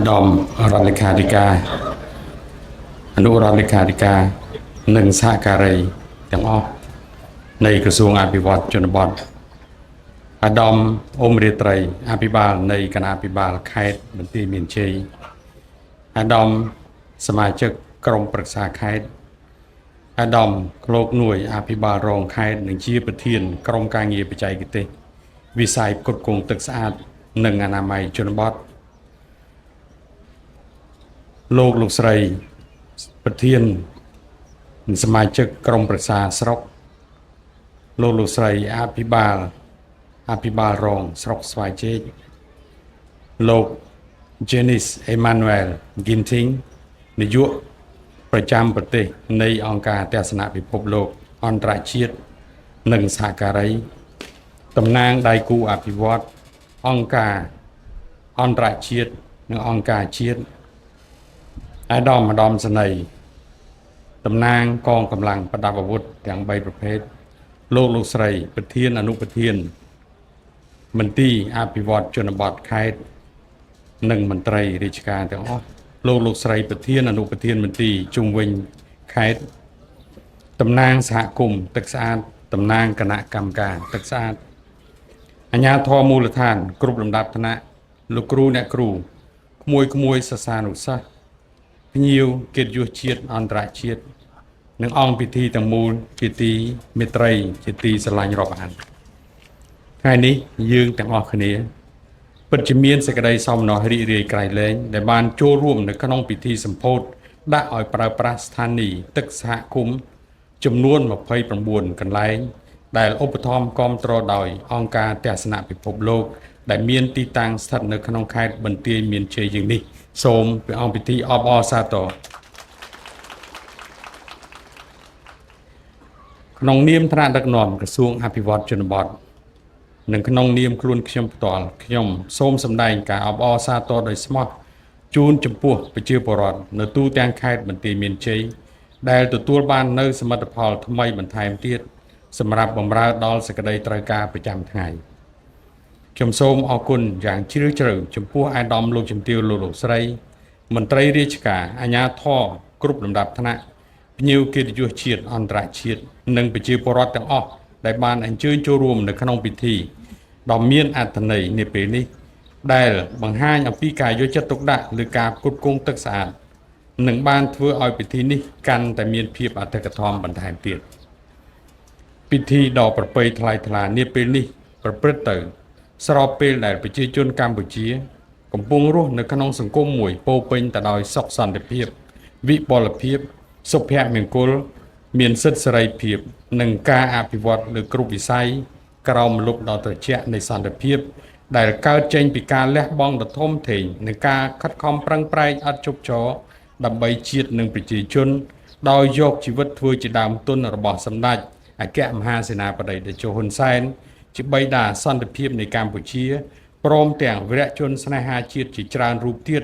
ดอมรัฐเลขาธิการอนุรัฐเลขาธิการหนึ่งสหการีទាំងអស់នៃក្រសួងអភិវឌ្ឍជនបទអាដាមអ៊ុំរាត្រីអភិបាលនៃគណៈអភិបាលខេត្តបន្ទាយមានជ័យអាដាមសមាជិកក្រុមប្រឹក្សាខេត្តអាដាមក្លោកនួយអភិបាលរងខេត្តនិងជាប្រធានក្រុមការងារបច្ចេកទេសវិស័យផ្គត់ផ្គង់ទឹកស្អាតនិងអនាម័យជនបទលោកស្រីប្រធានសមាជិកក្រុមប្រឹក្សាស្រុកលោកស្រីអភិបាលរងស្រុកស្វាយជែកលោក Janice Emmanuel Ginting នាយកប្រចាំប្រទេសនៃអង្គការទស្សនពិភពលោកអន្តរជាតិនិងសហការីតំណាងដៃគូអភិវឌ្ឍអង្គការអន្តរជាតិនិងអង្គការជាតិអាដាមសនីតំណាងកងកម្លាំងប្រដាប់អាវុធទាំង3ប្រភេទលោកស្រីប្រធានអនុប្រធានមន្ទីរអភិវឌ្ឍជនបទខេត្តនិងមន្ត្រីរាជការទាំងអស់លោកស្រីប្រធានអនុប្រធានមន្ទីរជុំវិញខេត្តតំណាងសហគមន៍ទឹកស្អាតតំណាងគណៈកម្មការទឹកស្អាតអាជ្ញាធរមូលដ្ឋានគ្រប់លំដាប់ថ្នាក់លោកគ្រូអ្នកគ្រូក្មួយសិស្សានុសិស្សភ្ញៀវកិត្តិយសជាតិអន្តរជាតិនិងអង្គពិធីទាំងមូលជាទីមេត្រីជាទីស្រឡាញ់រាប់អានថ្ងៃនេះយើងទាំងអស់គ្នាពិតជាមានសេចក្តីសោមនស្សរីករាយក្រៃលែងដែលបានចូលរួមនៅក្នុងពិធីសម្ពោធដាក់ឲ្យប្រើប្រាស់ស្ថានីយ៍ទឹកសហគមន៍ចំនួន29កន្លែងដែលឧបត្ថម្ភគាំទ្រដោយអង្គការទស្សនពិភពលោកដែលមានទីតាំងស្ថិតនៅក្នុងខេត្តបន្ទាយមានជ័យយើងនេះសូមព្រះអង្គពិធីអបអរសាទរក្នុងនាមថ្នាក់ដឹកនាំក្រសួងអភិវឌ្ឍជនបទនិងក្នុងនាមខ្លួនខ្ញុំផ្ទាល់ខ្ញុំសូមសម្ដែងការអបអរសាទរដោយស្មោះជូនចំពោះប្រជាពលរដ្ឋនៅទូទាំងខេត្តបន្ទាយមានជ័យដែលទទួលបាននៅសមិទ្ធផលថ្មីបន្ថែមទៀតសម្រាប់បម្រើដល់សេចក្តីត្រូវការប្រចាំថ្ងៃខ្ញុំសូមអរគុណយ៉ាងជ្រាលជ្រៅចំពោះអាដាមលោកជំទាវលោកស្រីមន្ត្រីរាជការអាជ្ញាធរគ្រប់លំដាប់ថ្នាក់ភ្ញៀវកិត្តិយសជាតិអន្តរជាតិនិងប្រជាពលរដ្ឋទាំងអស់ដែលបានអញ្ជើញចូលរួមនៅក្នុងពិធីដ៏មានអត្ថន័យនាពេលនេះដែលបង្ហាញអំពីការយកចិត្តទុកដាក់លើការផ្គត់ផ្គង់ទឹកស្អាតនិងបានធ្វើឲ្យពិធីនេះកាន់តែមានភាពអធិកអធមបន្ថែមទៀតពិធីដ៏ប្រពៃថ្លៃថ្លានាពេលនេះប្រព្រឹត្តទៅស្របពេលដែលប្រជាជនកម្ពុជាកំពុងរស់នៅក្នុងសង្គមមួយពោពេញទៅដោយសុខសន្តិភាពវិបុលភាពសុភមង្គលមានសិទ្ធិសេរីភាពនិងការអភិវឌ្ឍលើគ្រប់វិស័យក្រោមម្លប់ដ៏ត្រជាក់នៃសន្តិភាពដែលកើតចេញពីការលះបង់ដ៏ធំធេងនិងការខិតខំប្រឹងប្រែងឥតឈប់ឈរដើម្បីជាតិនិងប្រជាជនដោយយកជីវិតធ្វើជាដើមទុនរបស់សម្ដេចអគ្គមហាសេនាបតីតេជោហ៊ុនសែនជាបិតាសន្តិភាពនៃកម្ពុជាព្រមទាំងវីរៈជនស្នេហាជាតិជាច្រើនរូបទៀត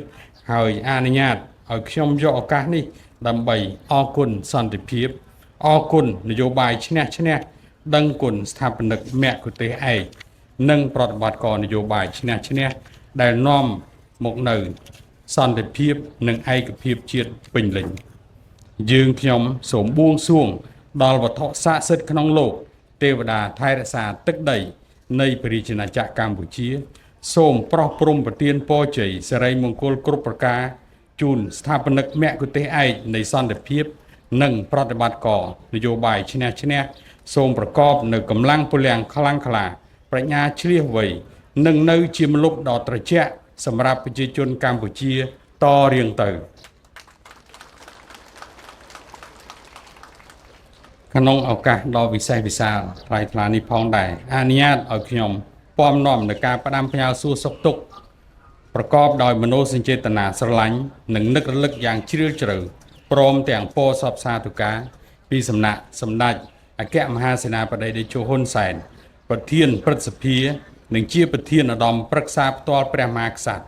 ហើយអនុញ្ញាតឲ្យខ្ញុំយកឱកាសនេះដើម្បីអរគុណសន្តិភាពអរគុណនយោបាយឈ្នះដឹងគុណស្ថាបនិកមគ្គុទ្ទេសក៍ឯកនិងប្រតិបត្តិការនយោបាយឈ្នះដែលនាំមកនៅសន្តិភាពនិងឯកភាពជាតិពេញលេញយើងខ្ញុំសូមបួងសួងដល់វត្ថុស័ក្តិសិទ្ធិក្នុងលោកទេវតាថែរក្សាទឹកដីនៃព្រះរាជាណាចក្រកម្ពុជាសូមប្រោះព្រំប្រទានពរជ័យសិរីមង្គលគ្រប់ប្រការជូនស្ថាបនិកមគ្គុទ្ទេសក៍ឯកនៃសន្តិភាពនិងប្រតិបត្តិការនយោបាយឈ្នះសូមប្រកបនៅកម្លាំងពលំខ្លាំងក្លាប្រាជ្ញាជ្រះវៃនិងនៅជាម្លប់ដ៏ត្រជាក់សម្រាប់ប្រជាជនកម្ពុជាតរៀងទៅក្នុងឱកាសដ៏វិសេសវិសាលថ្លៃថ្លានេះផងដែរអនុញ្ញាតឲ្យខ្ញុំពំនាំនៅការផ្ដាំផ្ញើសួរសុខទុក្ខប្រកបដោយមនោសញ្ចេតនាស្រឡាញ់និងនឹករលឹកយ៉ាងជ្រាលជ្រៅព្រមទាំងពោសពសាធុការពីសំណាក់សម្ដេចអគ្គមហាសេនាបតីតេជោហ៊ុនសែនប្រធានព្រឹទ្ធសភានិងជាប្រធានឧត្តមប្រឹក្សាផ្ទាល់ព្រះមហាក្សត្រ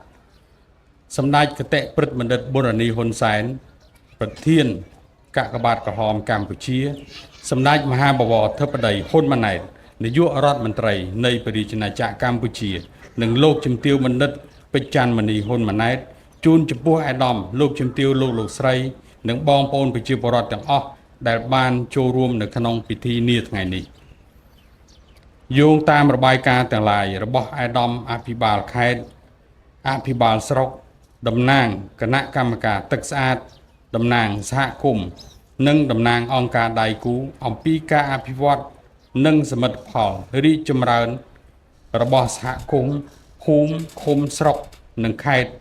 សម្ដេចគតិព្រឹទ្ធបណ្ឌិតប៊ុនរ៉ានីហ៊ុនសែនប្រធានកាកបាទក្រហមកម្ពុជាសម្ដេចមហាបវរធិបតីហ៊ុនម៉ាណែតនាយករដ្ឋមន្ត្រីនៃព្រះរាជាណាចក្រកម្ពុជានិងលោកជំទាវបណ្ឌិតពេជ្រច័ន្ទមនីហ៊ុនម៉ាណែត ជូនចំពោះអាដាមលោកជំទាវលោកស្រីនិងបងប្អូនប្រជាពលរដ្ឋទាំងអស់ដែលបានចូលរួមនៅក្នុងពិធីនាថ្ងៃនេះយោងតាមរបាយការណ៍ទាំងឡាយរបស់អាដាមអភិបាលខេត្តអភិបាលស្រុកតំណាងគណៈកម្មការទឹកស្អាតតំណាងសហគមន៍និងតំណាងអង្គការដៃគូអំពីការអភិវឌ្ឍនិងសមិទ្ធផលរីកចម្រើនរបស់សហគមន៍ភូមិឃុំស្រុកនិងខេត្ត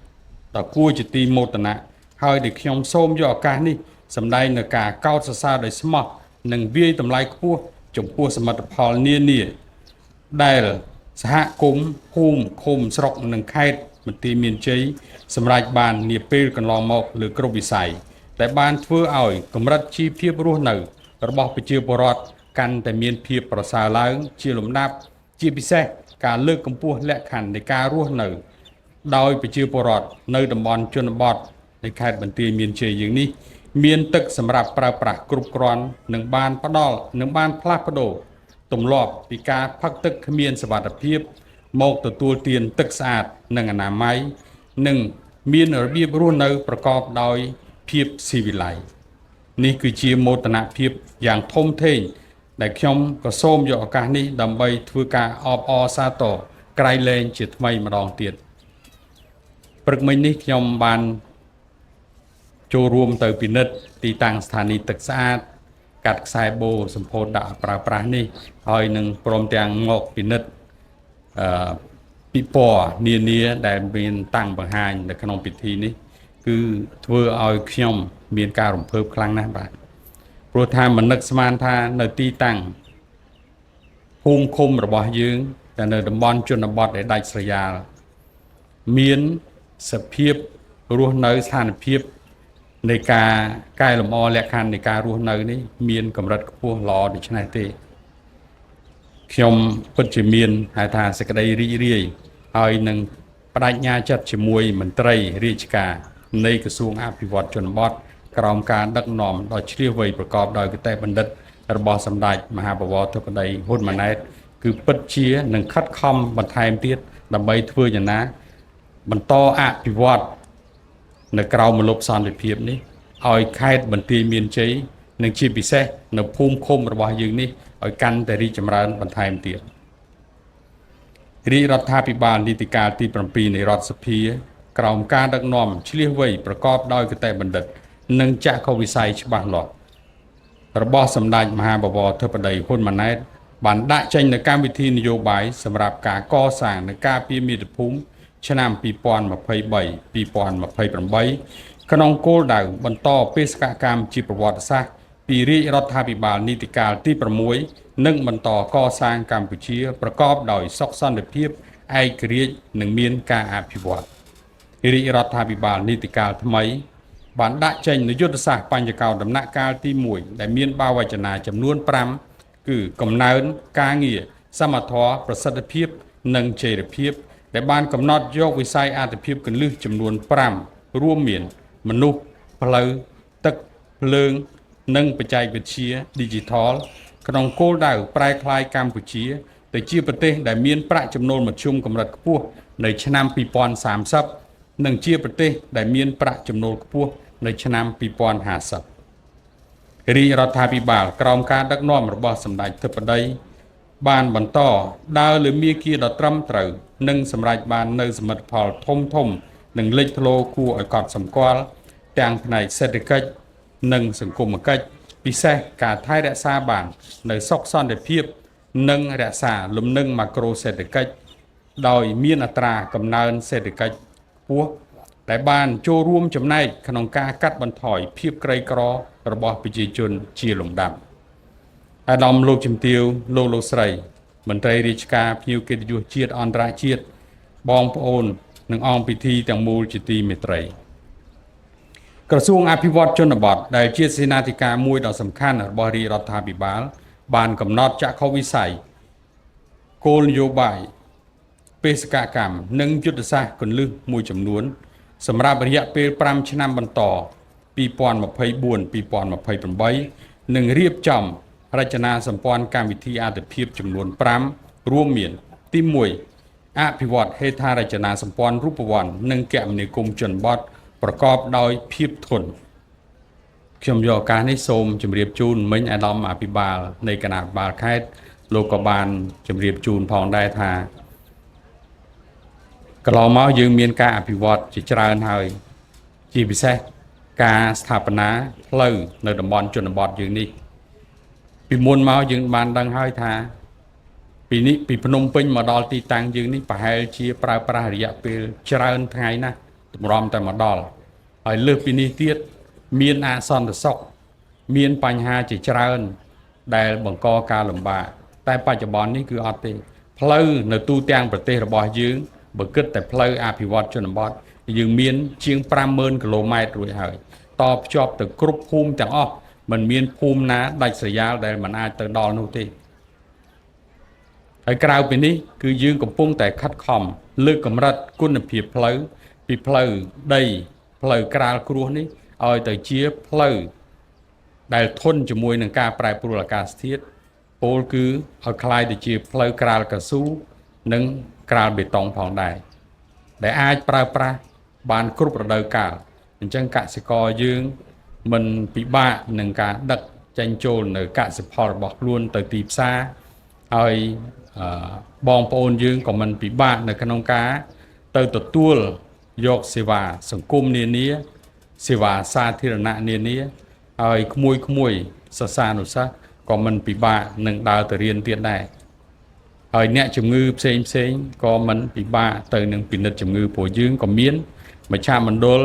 ដ៏គួរជាទីមោទនៈហើយដែលខ្ញុំសូមយកឱកាសនេះសម្ដែងនៅការកោតសរសើរដោយស្មោះនិងវាយតម្លៃខ្ពស់ចំពោះសមិទ្ធផលនានាដែលសហគមន៍ភូមិឃុំស្រុកនិងខេត្តមន្ទីរមានជ័យសម្រាប់បាននាពេលកន្លងមកលើគ្រប់វិស័យដែលបានធ្វើឲ្យកម្រិតជីវភាពរស់នៅរបស់ប្រជាពលរដ្ឋកាន់តែមានភាពប្រសើរឡើងជាលំដាប់ជាពិសេសការលើកកម្ពស់លក្ខខណ្ឌនៃការរស់នៅដោយប្រជាពលរដ្ឋនៅតំបន់ជនបទនៃខេត្តបន្ទាយមានជ័យយើងនេះមានទឹកសម្រាប់ប្រើប្រាស់គ្រប់គ្រាន់និងបានផ្លាស់ប្ដូរទម្លាប់ពីការផឹកទឹកគ្មានសុវត្ថិភាពមកទទួលទានទឹកស្អាតនិងអនាម័យនិងមានរបៀបរស់នៅប្រកបដោយភាពស៊ីវិល័យនេះគឺជាមោទនភាពយ៉ាងធំធេងដែលខ្ញុំក៏សូមយកឱកាសនេះដើម្បីធ្វើការអបអរសាទរក្រៃលែងជាថ្មីម្ដងទៀតព្រឹកមិញនេះខ្ញុំបានចូលរួមទៅពិនិត្យទីតាំងស្ថានីយ៍ទឹកស្អាតកាត់ខ្សែបូសម្ពោធដាក់ប្រើប្រាស់នេះហើយនឹងព្រមទាំងមកពិនិត្យពិព័រណ៍នានាដែលមានតាំងបង្ហាញនៅក្នុងពិធីនេះគឺធ្វើឲ្យខ្ញុំមានការរំភើបខ្លាំងណាស់បាទព្រោះថាមិននឹកស្មានថានៅទីតាំងភូមិឃុំរបស់យើងតែនៅតំបន់ជនបទដែលដាច់ស្រយាលមានសភាពរស់នៅស្ថានភាពនៃការកែលម្អលក្ខខណ្ឌនៃការរស់នៅនេះមានកម្រិតខ្ពស់ល្អដូច្នេះទេខ្ញុំពិតជាមានហៅថាសេចក្តីរីករាយហើយនឹងបដិញ្ញាចិត្តជាមួយមន្ត្រីរាជការនៃក្រសួងអភិវឌ្ឍជនបទក្រោមការដឹកនាំដ៏ឈ្លាសវៃប្រកបដោយគតិបណ្ឌិតរបស់សម្ដេចមហាបវរធិបតីហ៊ុនម៉ាណែតគឺពិតជានឹងខិតខំបន្ថែមទៀតដើម្បីធ្វើយ៉ាងណាបន្តអភិវឌ្ឍនៅក្រៅមលុបសន្តិភាពនេះឲ្យខេត្តបន្ទាយមានជ័យនិងជាពិសេសនៅភូមិឃុំរបស់យើងនេះឲ្យកាន់តែរីកចម្រើនបន្ថែមទៀតរាជរដ្ឋាភិបាលនីតិកាលទី7នៃរដ្ឋសភាក្រោមការដឹកនាំឈ្លាសវៃប្រកបដោយគតិបណ្ឌិតនិងចក្ខុវិស័យច្បាស់លាស់របស់សម្ដេចមហាបវរធិបតីហ៊ុនម៉ាណែតបានដាក់ចេញនូវកម្មវិធីនយោបាយសម្រាប់ការកសាងនិងការពារមាតុភូមិឆ្នាំ2023-2028ក្នុងគោលដៅបន្តបេសកកម្មជាប្រវត្តិសាស្ត្រពីរាជរដ្ឋាភិបាលនីតិកាលទី6និងបន្តកសាងកម្ពុជាប្រកបដោយសុខសន្តិភាពឯករាជ្យនិងមានការអភិវឌ្ឍរាជរដ្ឋាភិបាលនីតិកាលថ្មីបានដាក់ចេញនូវយុទ្ធសាស្ត្របញ្ចកោណដំណាក់កាលទី1ដែលមានបាវចនាចំនួន5គឺកំណើនការងារសមត្ថភាពប្រសិទ្ធភាពនិងចីរភាពដែលបានកំណត់យកវិស័យអាទិភាពគន្លឹះចំនួន5រួមមានមនុស្សផ្លូវទឹកភ្លើងនិងបច្ចេកវិទ្យា Digital ក្នុងគោលដៅប្រែក្លាយកម្ពុជាទៅជាប្រទេសដែលមានប្រាក់ចំណូលមធ្យមកម្រិតខ្ពស់នៅឆ្នាំ2030និងជាប្រទេសដែលមានប្រាក់ចំណូលខ្ពស់នៅឆ្នាំ2050រាជរដ្ឋាភិបាលក្រោមការដឹកនាំរបស់សម្ដេចធិបតីបានបន្តដើរលើមាគ៌ាដ៏ត្រឹមត្រូវនិងសម្រេចបាននូវសមិទ្ធផលធំនិងលេចធ្លោគួរឲ្យកត់សម្គាល់ទាំងផ្នែកសេដ្ឋកិច្ចនិងសង្គមគិច្ចពិសេសការថែរក្សាបាននៅសុខសន្តិភាពនិងរក្សាលំនឹងម៉ាក្រូសេដ្ឋកិច្ចដោយមានអត្រាកំណើនសេដ្ឋកិច្ចខ្ពស់ដែលបានចូលរួមចំណែកក្នុងការកាត់បន្ថយភាពក្រីក្ររបស់ប្រជាជនជាលំដាប់អាដាមលោកជំទាវលោកស្រីមន្ត្រីរាជការភ្ញៀវកិត្តិយសជាតិអន្តរជាតិបងប្អូននិងអង្គពិធីទាំងមូលជាទីមេត្រីក្រសួងអភិវឌ្ឍជនបទដែលជាសេនាធិការមួយដ៏សំខាន់របស់រាជរដ្ឋាភិបាលបានកំណត់ចក្ខុវិស័យគោលនយោបាយបេសកកម្មនិងយុទ្ធសាស្ត្រគន្លឹះមួយចំនួនសម្រាប់រយៈពេល5ឆ្នាំបន្ត2024-2028និងរៀបចំរចនាសម្ព័ន្ធកម្មវិធីអាទិភាពចំនួន5រួមមានទី1 អភិវឌ្ឍហេដ្ឋារចនាសម្ព័ន្ធរូបវន្តនិងគមនាគមន៍ជនបទប្រកបដោយភាពធន់ខ្ញុំយកឱកាសនេះសូមជម្រាបជូនមិញអាដាមអភិបាលនៃគណៈបាលខេត្តលោកក៏បានជម្រាបជូនផងដែរថាកន្លងមកយើងមានការអភិវឌ្ឍជាច្រើនហើយជាពិសេសការស្ថាបនាផ្លូវនៅតំបន់ជនបទយើងនេះពីមុនមកយើងបានដឹងហើយថាពីភ្នំពេញមកដល់ទីតាំងយើងនេះប្រហែលជាប្រើប្រាស់រយៈពេលច្រើនថ្ងៃណាស់តម្រាំតែមកដល់ហើយលើសពីនេះទៀតមានអសន្តិសុខមានបញ្ហាជាច្រើនដែលបង្កការលំបាកតែបច្ចុប្បន្ននេះគឺអត់ទេផ្លូវនៅទូទាំងប្រទេសរបស់យើងបើគិតតែផ្លូវអភិវឌ្ឍជនបទយើងមានជាង 50,000 គីឡូម៉ែត្ររួចហើយតភ្ជាប់ទៅគ្រប់ភូមិទាំងអស់មិនមានភូមិណាដាច់ស្រយាលដែលមិនអាចទៅដល់នោះទេហើយក្រៅពីនេះគឺយើងកំពុងតែខិតខំលើកកម្រិតគុណភាពផ្លូវពីផ្លូវដីផ្លូវក្រាលគ្រោះនេះឲ្យទៅជាផ្លូវដែលធន់ជាមួយនឹងការប្រែប្រួលអាកាសធាតុពោលគឺឲ្យคล้ายទៅជាផ្លូវក្រាលកៅស៊ូនិងក្រាលបេតុងផងដែរដែលអាចប្រើប្រាស់បានគ្រប់រដូវកាលអញ្ចឹងកសិករយើងមិនពិបាកនឹងការដឹកចេញចូលនៅកសិផលរបស់ខ្លួនទៅទីផ្សារហើយបងប្អូនយើងក៏មិនពិបាកនៅក្នុងការទៅទទួលយកសេវាសង្គមនានាសេវាសាធារណៈនានាហើយក្មួយសិស្សានុសិស្សក៏មិនពិបាកនឹងដើរទៅរៀនទៀតដែរហើយអ្នកជំងឺផ្សេងក៏មិនពិបាកទៅនឹងពិនិត្យជំងឺព្រោះយើងក៏មានមជ្ឈមណ្ឌល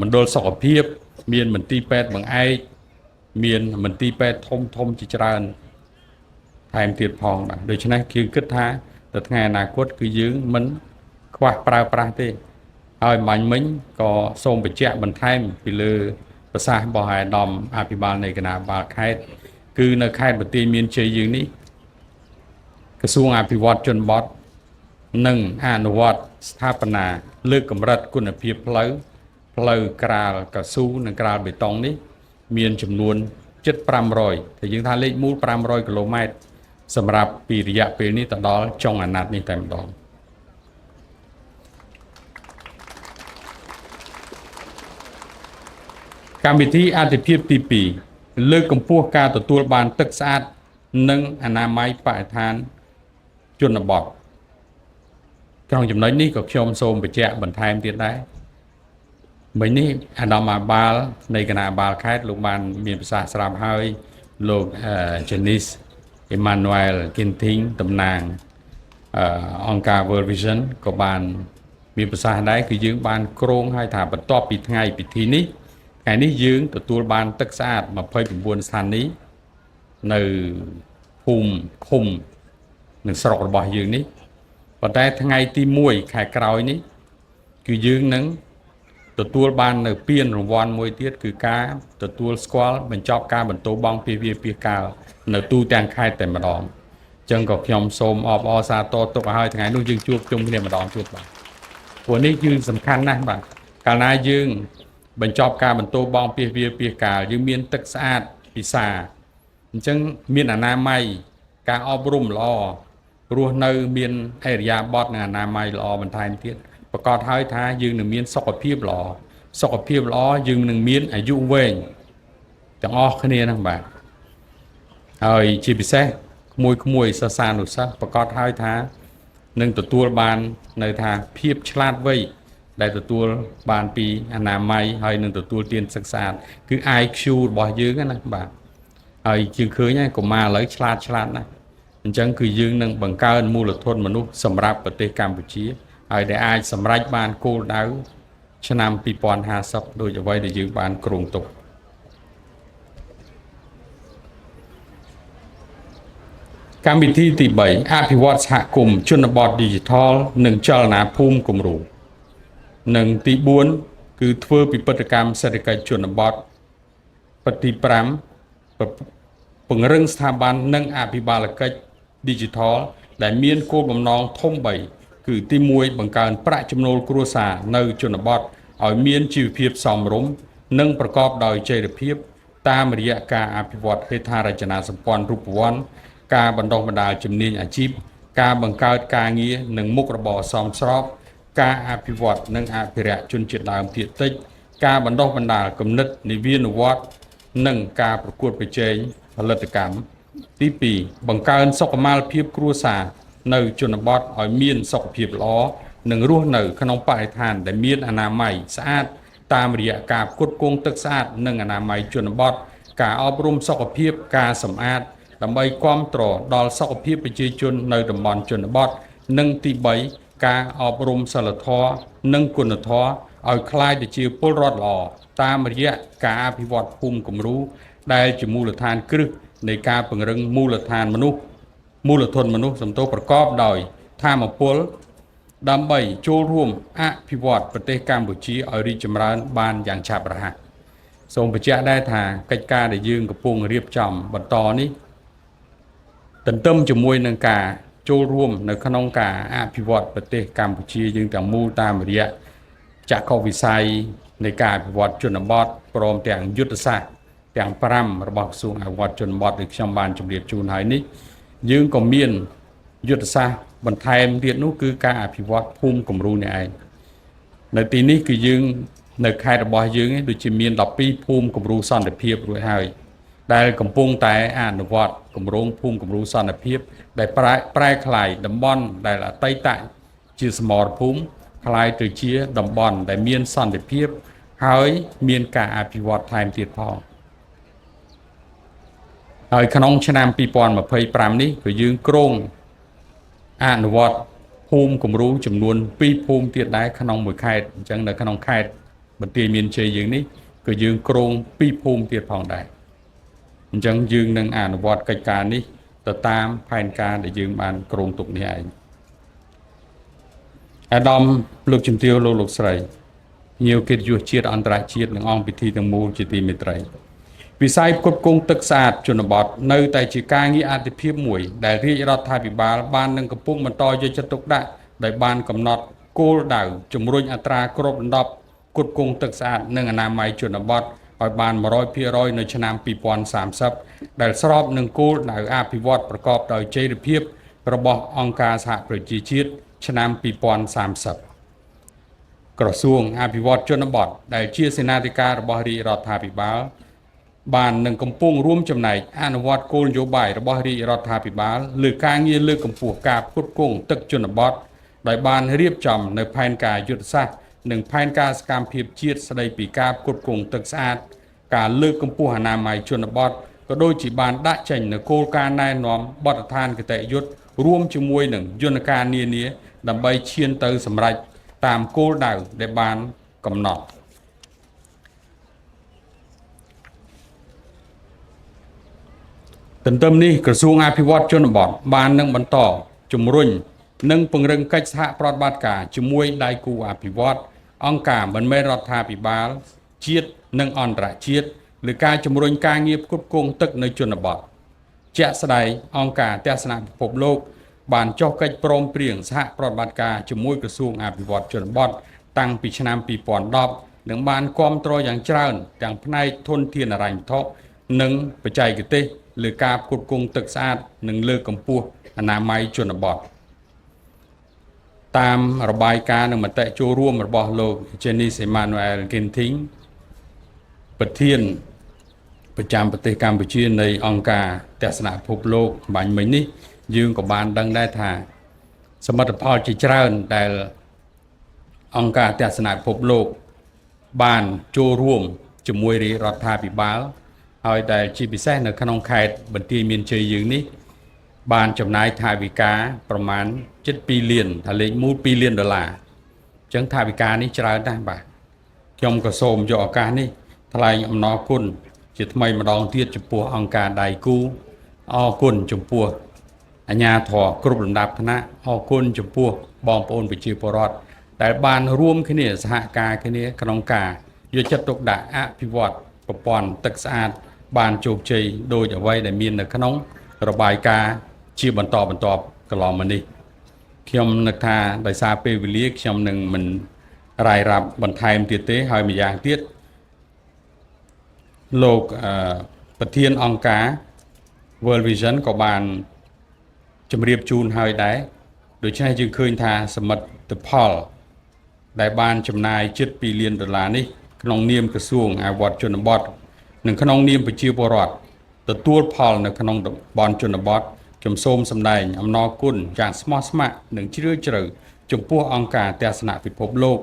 មណ្ឌលសុខភាពមានមន្ទីរពេទ្យបង្អែកមានមន្ទីរពេទ្យធំជាច្រើនថែមទៀតផងបាទដូច្នេះគឺគិតថាទៅថ្ងៃអនាគតគឺយើងមិនខ្វះប្រើប្រាស់ទេហើយបាញ់មិញក៏សូមបញ្ជាក់បន្ថែមពីលើប្រសាសន៍របស់អាយដាមអភិបាលនៃគណៈបាលខេត្តគឺនៅខេត្តបន្ទាយមានជ័យយើងនេះក្រសួងអភិវឌ្ឍជនបទនិងអនុវត្តស្ថាបនាលើកកម្រិតគុណភាពផ្លូវក្រាលកៅស៊ូនិងក្រាលបេតុងនេះមានចំនួនជិត500តែយើងថាលេខមូល500គីឡូម៉ែត្រសម្រាប់ពីរយៈពេលនេះទៅដល់ចុងអាណត្តិនេះតែម្ដងកម្មវិធីអាទិភាពទី2លើកកម្ពស់ការទទួលបានទឹកស្អាតនិងអនាម័យបរិស្ថានជនបទក្នុងចំណុចនេះក៏ខ្ញុំសូមបញ្ជាក់បន្ថែមទៀតដែរមិញនេះអាដាមអាបាលនៃគណៈបាលខេត្តលោកបានមានប្រសាសន៍ស្រាប់ហើយលោក Janice Emmanuel Ginting តំណាងអង្គការ World Vision ក៏បានមានប្រសាសន៍ដែរគឺយើងបានគ្រោងឲ្យថាបន្ទាប់ពីថ្ងៃពិធីនេះថ្ងៃនេះយើងទទួលបានទឹកស្អាត29ស្ថានីយ៍នៅភូមិឃុំនិងស្រុករបស់យើងនេះប៉ុន្តែថ្ងៃទី1ខែក្រោយនេះគឺយើងនឹងទទួលបាននៅពានរង្វាន់មួយទៀតគឺការទទួលស្គាល់បញ្ចប់ការបន្តបង់ពាសវាលពាសកាលនៅទូទាំងខេត្តតែម្ដងអញ្ចឹងក៏ខ្ញុំសូមអបអរសាទរទុកឲ្យថ្ងៃនោះយើងជួបជុំគ្នាម្ដងទៀតបាទព្រោះនេះគឺសំខាន់ណាស់បាទកាលណាយើងបញ្ចប់ការបន្តបង់ពាសវាលពាសកាលយើងមានទឹកស្អាតពិសាអញ្ចឹងមានអនាម័យការអប់រំល្អរស់នៅមានអរិយាប័ត្រនិងអនាម័យល្អបន្ថែមទៀតប្រកាសហើយថាយើងនឹងមានសុខភាពល្អយើងនឹងមានអាយុវែងទាំងអស់គ្នាហ្នឹងបាទហើយជាពិសេសក្មួយសិស្សានុសិស្សប្រកាសហើយថានឹងទទួលបាននៅថាភាពឆ្លាតវៃដែលទទួលបានពីអនាម័យហើយនឹងទទួលទានសិក្សាគឺ IQ របស់យើងណាបាទហើយយើងឃើញហើយកុមារឥឡូវឆ្លាតណាស់អញ្ចឹងគឺយើងនឹងបង្កើនមូលធនមនុស្សសម្រាប់ប្រទេសកម្ពុជាហើយដែលអាចសម្រេចបានគោលដៅឆ្នាំ2050ដោយអ្វីដែលយើងបានគ្រោងទុកកម្មវិធីទី3អភិវឌ្ឍសហគមន៍ជនបទ Digital និងចលនាភូមិគំរូនិងទី4គឺធ្វើពិពិធកម្មសេដ្ឋកិច្ចជនបទទី5ពង្រឹងស្ថាប័ននិងអភិបាលកិច្ច Digital ដែលមានគោលបំណងធំ3គឺទី1បង្កើនប្រាក់ចំណូលគ្រួសារនៅជនបទឲ្យមានជីវភាពសមរម្យនិងប្រកបដោយចីរភាពតាមរយៈការអភិវឌ្ឍហេដ្ឋារចនាសម្ព័ន្ធរូបវន្តការបណ្ដុះបណ្ដាលជំនាញអាជីព ការបង្កើតការងារនិងមុខរបរសមស្របការអភិវឌ្ឍនិងអភិរក្សជនជាតិដើមភាគតិចការបណ្ដុះបណ្ដាលគំនិតនិវានុវត្តន៍និងការប្រកួតប្រជែងផលិតកម្មទី2បង្កើនសុខុមាលភាពគ្រួសារនៅជនបទឲ្យមានសុខភាពល្អនិងរស់នៅក្នុងបរិស្ថានដែលមានអនាម័យស្អាតតាមរយៈការផ្គត់ផ្គង់ទឹកស្អាតនិងអនាម័យជនបទការអប់រំសុខភាពការសម្អាតដើម្បីគាំទ្រដល់សុខភាពប្រជាជននៅតំបន់ជនបទនិងទី3ការអប់រំសិលធម៌និងគុណធម៌ឲ្យคล้ายទៅជាពលរដ្ឋល្អតាមរយៈការអភិវឌ្ឍភូមិគំរូដែលជាមូលដ្ឋានគ្រឹះនៃការពង្រឹងមូលធនមនុស្សសំទោសប្រកបដោយធម៌ពលដើម្បីចូលរួមអភិវឌ្ឍប្រទេសកម្ពុជាឲ្យរីកចម្រើនបានយ៉ាងឆាប់រហ័សសូមបញ្ជាក់ដែរថាកិច្ចការដែលយើងកំពុងរៀបចំបន្តនេះទន្ទឹមជាមួយនឹងការចូលរួមនៅក្នុងការអភិវឌ្ឍប្រទេសកម្ពុជាយើងទាំងមូលតាមរយៈចក្ខុវិស័យនៃការអភិវឌ្ឍជនបទព្រមទាំងយុទ្ធសាស្ត្រទាំង5របស់ក្រសួងអភិវឌ្ឍជនបទដែលខ្ញុំបានជម្រាបជូនហើយនេះយើងក៏មានយុទ្ធសាស្ត្របន្ថែមទៀតនោះគឺការអភិវឌ្ឍភូមិគំរូនេះឯងនៅទីនេះគឺយើងនៅខេត្តរបស់យើងដូចជាមាន12ភូមិគំរូសន្តិភាពរួចហើយដែលកំពុងតែអនុវត្តគម្រោងភូមិគំរូសន្តិភាពដែលប្រែក្លាយតំបន់ដែលអតីតជាសមរភូមិក្លាយទៅជាតំបន់ដែលមានសន្តិភាពហើយមានការអភិវឌ្ឍថែមទៀតផងហើយក្នុងឆ្នាំ2025នេះគឺយើងគ្រោងអនុវត្តភូមិគំរូចំនួន2ភូមិទៀតដែរក្នុងមួយខេត្តអញ្ចឹងនៅក្នុងខេត្តបន្ទាយមានជ័យយើងនេះគឺយើងគ្រោង2ភូមិទៀតផងដែរអញ្ចឹងយើងនឹងអនុវត្តកិច្ចការនេះទៅតាមផែនការដែលយើងបានគ្រោងទុកនេះឯងអាដាមលោកជំទាវលោកស្រីញៀវកិត្តិយសជាតិអន្តរជាតិនិងអង្គពិធីទាំងមូលជាទីមេត្រីវិស័យផ្គត់ផ្គង់ទឹកស្អាតជនបទនៅតែជាការងារអាទិភាពមួយដែលរាជរដ្ឋាភិបាលបាននឹងកំពុងបន្តយកចិត្តទុកដាក់ដោយបានកំណត់គោលដៅជំរុញអត្រាគ្របដណ្ដប់ផ្គត់ផ្គង់ទឹកស្អាតនិងអនាម័យជនបទឲ្យបាន 100% នៅឆ្នាំ2030ដែលស្របនឹងគោលដៅអភិវឌ្ឍប្រកបដោយចីរភាពរបស់អង្គការសហប្រជាជាតិឆ្នាំ2030ក្រសួងអភិវឌ្ឍជនបទដែលជាសេនាធិការរបស់រាជរដ្ឋាភិបាលបាននឹងកំពុងរួមចំណែកអនុវត្តគោលនយោបាយរបស់រាជរដ្ឋាភិបាលលើការងារលើកកម្ពស់ការផ្គត់ផ្គង់ទឹកជនបទដោយបានរៀបចំនៅផែនការយុទ្ធសាស្ត្រនិងផែនការសកម្មភាពជាតិស្តីពីការផ្គត់ផ្គង់ទឹកស្អាតការលើកកម្ពស់អនាម័យជនបទក៏ដូចជាបានដាក់ចេញនូវគោលការណ៍ណែនាំបទដ្ឋានគតិយុត្តរួមជាមួយនឹងយន្តការនានាដើម្បីឈានទៅសម្រេចតាមគោលដៅដែលបានកំណត់ទន្ទឹមនេះក្រសួងអភិវឌ្ឍជនបទបាននឹងបន្តជំរុញនិងពង្រឹងកិច្ចសហប្រតិបត្តិការជាមួយដៃគូអភិវឌ្ឍអង្គការមិនមែនរដ្ឋាភិបាលជាតិនិងអន្តរជាតិលើការជំរុញការងារផ្គត់ផ្គង់ទឹកនៅជនបទជាក់ស្ដែងអង្គការទស្សនពិភពលោកបានចុះកិច្ចព្រមព្រៀងសហប្រតិបត្តិការជាមួយក្រសួងអភិវឌ្ឍជនបទតាំងពីឆ្នាំ2010និងបានគាំទ្រយ៉ាងច្រើនទាំងផ្នែកធនធានហិរញ្ញវត្ថុនិងបច្ចេកទេសលើការផ្គត់ផ្គង់ទឹកស្អាតនិងលើកកម្ពស់អនាម័យជនបទតាមរបាយការណ៍និងមតិចូលរួមរបស់លោក Janice Emmanuel Ginting ប្រធានប្រចាំប្រទេសកម្ពុជានៃអង្គការទស្សនពិភពលោកបាញ់មិញនេះយើងក៏បានដឹងដែរថាសមិទ្ធផលជាច្រើនដែលអង្គការទស្សនពិភពលោកបានចូលរួមជាមួយរាជរដ្ឋាភិបាលហើយដែលជាពិសេសនៅក្នុងខេត្តបន្ទាយមានជ័យយើងនេះបានចំណាយថវិកាប្រមាណ7.2 លានថាលេខមូល$2 លានអញ្ចឹងថវិកានេះច្រើនណាស់បាទខ្ញុំក៏សូមយកឱកាសនេះថ្លែងអំណរគុណជាថ្មីម្ដងទៀតចំពោះអង្គការដៃគូអរគុណចំពោះអាជ្ញាធរគ្រប់លំដាប់ថ្នាក់អរគុណចំពោះបងប្អូនប្រជាពលរដ្ឋដែលបានរួមគ្នាសហការគ្នាក្នុងការយកចិត្តទុកដាក់អភិវឌ្ឍប្រព័ន្ធទឹកស្អាតបានជោគជ័យដោយអ្វីដែលមាននៅក្នុងរបាយការណ៍ជាបន្តបន្ទាប់កន្លងមកនេះខ្ញុំនឹកថាដោយសារពេលវេលាខ្ញុំនឹងមិនរាយរាប់បន្ថែមទៀតទេហើយម្យ៉ាងទៀតលោកប្រធានអង្គការ World Vision ក៏បាន ជំរាបជូនហើយដែរដូច្នេះយើងឃើញថាសមិទ្ធផលដែលបានចំណាយជិត2លានដុល្លារនេះក្នុងនាមក្រសួងអភិវឌ្ឍជនបទនិងក្នុងនាមប្រជាពលរដ្ឋទទួលផលនៅក្នុងតំបន់ជនបទខ្ញុំសូមសម្ដែងអំណរគុណយ៉ាងស្មោះស្ម័គ្រនិងជ្រាលជ្រៅចំពោះអង្គការទស្សនពិភពលោក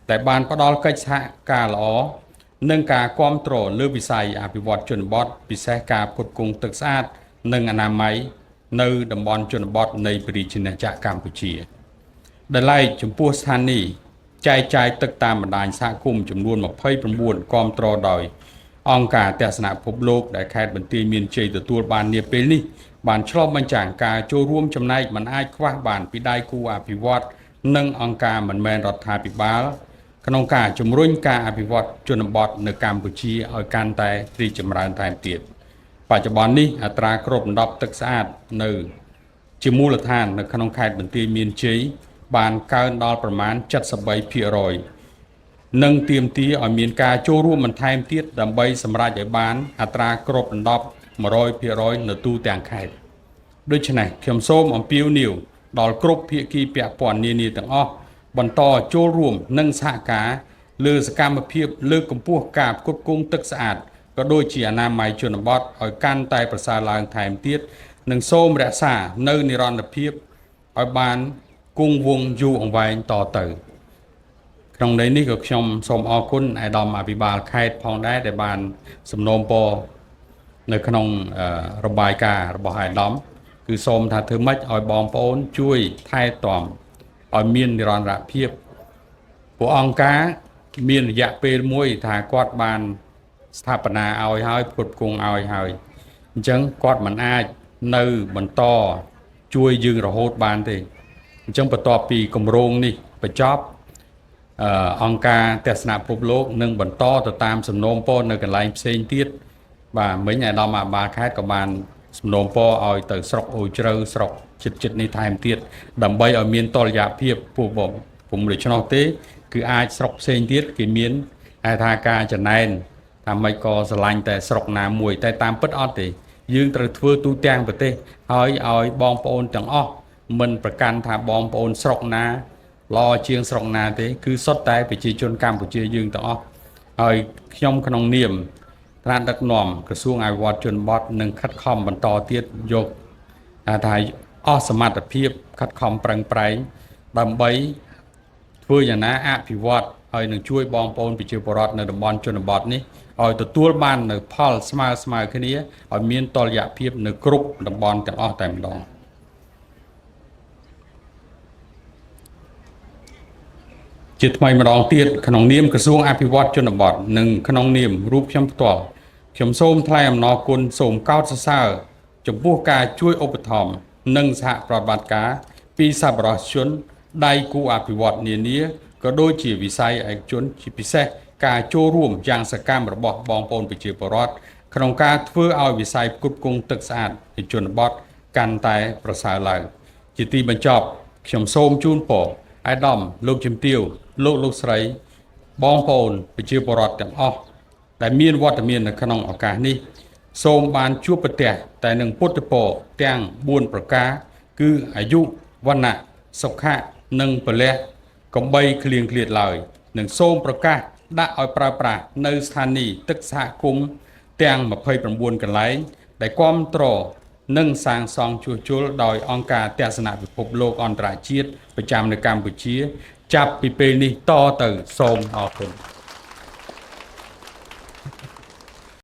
ដែលបានផ្ដល់កិច្ចសហការល្អនិងការគាំទ្រលើវិស័យអភិវឌ្ឍជនបទពិសេសការផ្គត់ផ្គង់ទឹកស្អាតនិងអនាម័យនៅតំបន់ជនបទនៃព្រះរាជាណាចក្រកម្ពុជាដែលឡែកចំពោះស្ថានីយ៍ចែកចាយទឹកតាមបណ្ដាញសហគមន៍ចំនួន29គាំទ្រដោយអង្គការទស្សនពិភពលោកដែលខេត្តបន្ទាយមានជ័យទទួលបាននាពេលនេះបានឆ្លុះបញ្ចាំងការចូលរួមចំណែកមិនអាចខ្វះបានពីដៃគូអភិវឌ្ឍនិងអង្គការមិនមែនរដ្ឋាភិបាលក្នុងការជំរុញការអភិវឌ្ឍជនបទនៅកម្ពុជាឲ្យកាន់តែរីកចម្រើនថែមទៀតបច្ចុប្បន្ននេះអត្រាគ្របដណ្ដប់ទឹកស្អាតនៅជាមូលដ្ឋាននៅក្នុងខេត្តបន្ទាយមានជ័យបានកើនដល់ប្រមាណ 73% និងទាមទារឲ្យមានការចូលរួមបន្ថែមទៀតដើម្បីសម្រេចឲ្យបានអត្រាគ្របដណ្ដប់ 100% នៅទូទាំងខេត្តដូច្នេះខ្ញុំសូមអំពាវនាវដល់គ្រប់ភាគីពាក់ព័ន្ធនានាទាំងអស់បន្តចូលរួមនិងសហការលើសកម្មភាពលើកកម្ពស់ការផ្គត់ផ្គង់ទឹកស្អាតក៏ដូចជាអនាម័យជនបទឲ្យកាន់តែប្រសើរឡើងថែមទៀតនិងសូមរក្សានៅនិរន្តរភាពឲ្យបានគង់វង្សយូរអង្វែងតទៅក្នុងន័យនេះក៏ខ្ញុំសូមអរគុណអាដាមអភិបាលខេត្តផងដែរដែលបានសំណូមពរនៅក្នុងរបាយការណ៍របស់អាដាមគឺសូមថាធ្វើម៉េចឲ្យបងប្អូនជួយថែទាំឲ្យមាននិរន្តរភាពពួកអង្គការមានរយៈពេលមួយថាគាត់បានស្ថាបនាឲ្យហើយផ្គត់ផ្គង់ឲ្យហើយអញ្ចឹងគាត់មិនអាចនៅបន្តជួយយើងរហូតបានទេអញ្ចឹងបន្ទាប់ពីគម្រោងនេះបញ្ចប់អង្គការទស្សនពិភពលោកនឹងបន្តទៅតាមសំណូមពរនៅកន្លែងផ្សេងទៀតបាទមិញអាដាមអាបាលខេត្តក៏បានសំណូមពរឲ្យទៅស្រុកអូជ្រៅស្រុកចិត្តនេះថែមទៀតដើម្បីឲ្យមានតុល្យភាពពួកពុំដូច្នោះទេគឺអាចស្រុកផ្សេងទៀតគេមានហៅថាការចំណែនថាម៉េចក៏ស្រឡាញ់តែស្រុកណាមួយតែតាមពិតអត់ទេយើងត្រូវធ្វើទូទាំងប្រទេសហើយឲ្យបងប្អូនទាំងអស់មិនប្រកាន់ថាបងប្អូនស្រុកណាល្អជាងស្រុកណាទេគឺសុទ្ធតែប្រជាជនកម្ពុជាយើងទាំងអស់ហើយខ្ញុំក្នុងនាមថ្នាក់ដឹកនាំក្រសួងអភិវឌ្ឍជនបទនឹងខិតខំបន្តទៀតយកថាអស់សមត្ថភាពខិតខំប្រឹងប្រែងដើម្បីធ្វើយ៉ាងណាអភិវឌ្ឍហើយនឹងជួយបងប្អូនប្រជាពលរដ្ឋនៅតំបន់ជនបទនេះឲ្យទទួលបាននៅផលស្មើគ្នាឲ្យមានតុល្យភាពនៅគ្រប់តំបន់ទាំងអស់តែម្ដងជាថ្មីម្ដងទៀតក្នុងនាមក្រសួងអភិវឌ្ឍជនបទនិងក្នុងនាមរូបខ្ញុំផ្ទាល់ខ្ញុំសូមថ្លែងអំណរគុណសូមកោតសរសើរចំពោះការជួយឧបត្ថម្ភនិងសហប្រតិបត្តិការពីសប្បុរសជនដៃគូអភិវឌ្ឍនានាក៏ដូចជាវិស័យឯកជនជាពិសេសការចូលរួមយ៉ាងសកម្មរបស់បងប្អូនប្រជាពលរដ្ឋក្នុងការធ្វើឲ្យវិស័យផ្គត់ផ្គង់ទឹកស្អាតในជនបទកាន់តែប្រសើរឡើងជាទីបញ្ចប់ខ្ញុំសូមជូនពរអាយដាមលោកជំទាវលោកស្រីបងប្អូនប្រជាពលរដ្ឋទាំងអស់ដែលមានវត្តមាននៅក្នុងឱកាសនេះសូមបានជួបប្រទះតែនឹងពុទ្ធពរទាំង4ប្រការគឺអាយុវណ្ណៈសុខៈនិងពលៈកំបីគ្លៀងគ្លាតឡើយនិងសូមប្រកាសដាក់ឲ្យប្រើប្រាស់នៅស្ថានីយ៍ទឹកសហគមន៍ទាំង29កន្លែងដែលគាំទ្រនិងសាងសង់ជួសជុលដោយអង្គការទស្សនពិភពលោកអន្តរជាតិប្រចាំនៅកម្ពុជាចាប់ពីពេលនេះតទៅសូមអរគុណ